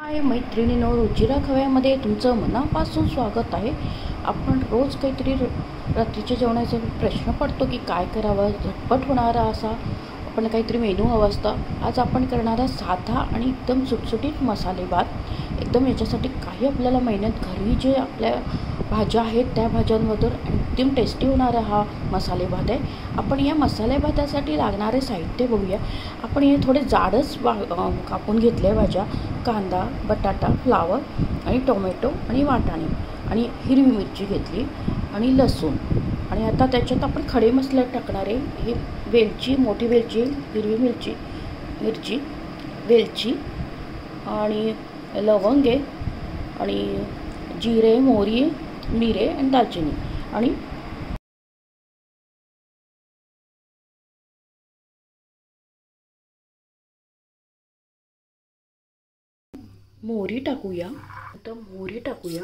हाय मैत्रिणींनो, रुचिरा खव्यामध्ये तुमचं मनापासून स्वागत आहे. आपण रोज काहीतरी रात्रीच्या जेवणाचा प्रश्न पडतो की काय करावं, झटपट होणारा असा आपण काहीतरी मेनू हवा असता. आज आपण करणारा साधा आणि एकदम सुटसुटीत मसाले भात. एकदम याच्यासाठी काही आपल्याला मेहनत, घरी जे आपल्या भाज्या आहेत त्या भाज्यांमधून एकदम टेस्टी होणारा हा मसाले भात आहे. आपण या मसाले भातासाठी लागणारे साहित्य बघूया. आपण हे थोडे जाडच कापून घेतले भाज्या. कांदा, बटाटा, फ्लावर आणि टोमॅटो आणि वाटाणे आणि हिरवी मिरची घेतली आणि लसूण. आणि आता त्याच्यात आपण खडे मसाले टाकणार आहे. ही वेलची, मोठी वेलची, हिरवी मिरची, वेलची आणि लवंग आहे आणि जिरे, मोहरी, मिरे आणि दालचिनी आणि मोहरी टाकूया. आता मोहरी टाकूया.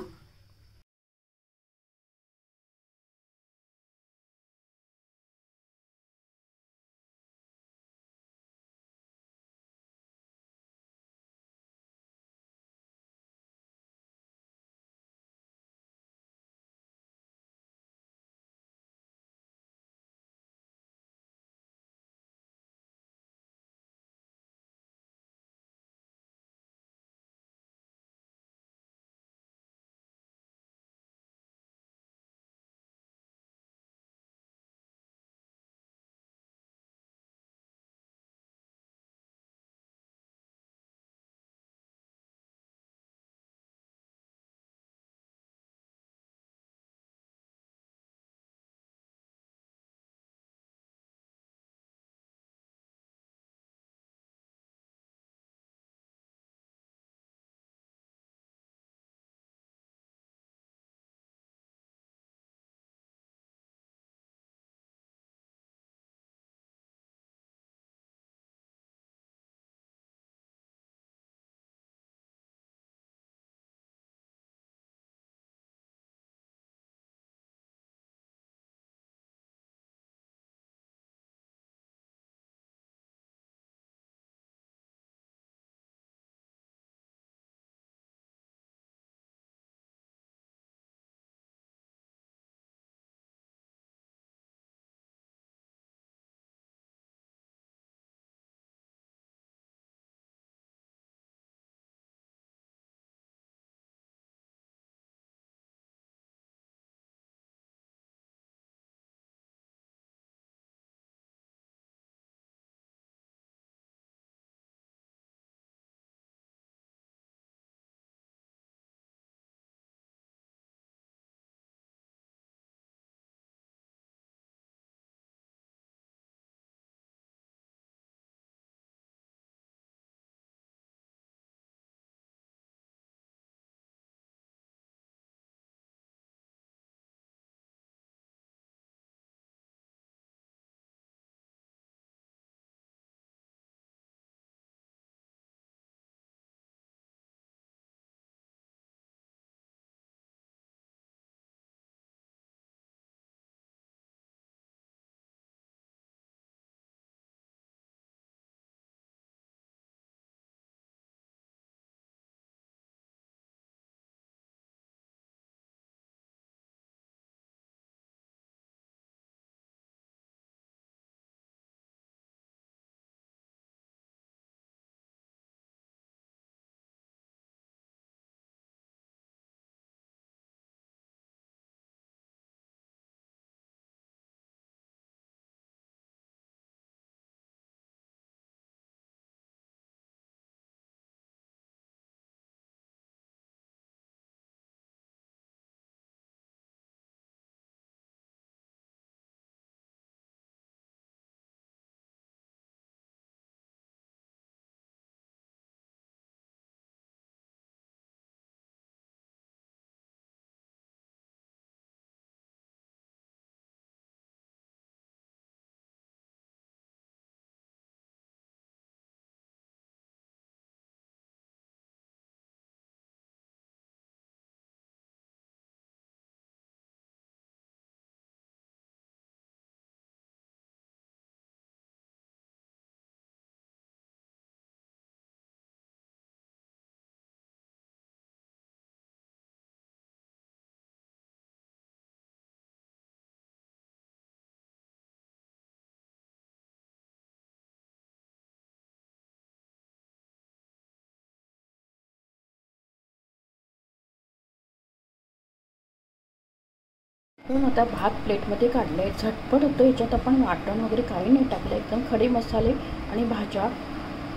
पण आता भात प्लेटमध्ये काढलं आहे, झटपट होतं. याच्यात आपण वाटण वगैरे काही नाही टाकलं, एकदम खडे मसाले आणि भाज्या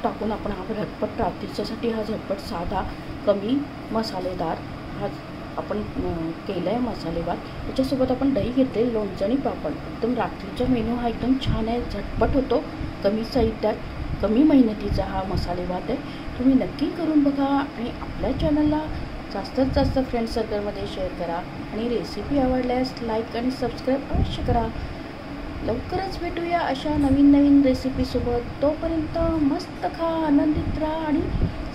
टाकून आपण हा झटपट रात्रीच्यासाठी हा झटपट साधा कमी मसालेदार हा आपण केला आहे मसाले भात. त्याच्यासोबत आपण दही घेतले, लोणचं आणि पापड. एकदम रात्रीचा मेनू हा एकदम छान आहे, झटपट होतो, कमी साहित्यात कमी मेहनतीचा हा मसाले भात आहे. तुम्ही नक्की करून बघा आणि आपल्या चॅनलला जास्तीत जास्त फ्रेंड सर्कलमध्ये शेअर करा आणि रेसिपी आवडल्यास लाईक आणि सबस्क्राईब अवश्य करा. लवकरच भेटूया अशा नवीन नवीन रेसिपीसोबत. तोपर्यंत मस्त खा, आनंदित राहा आणि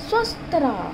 स्वस्त राहा.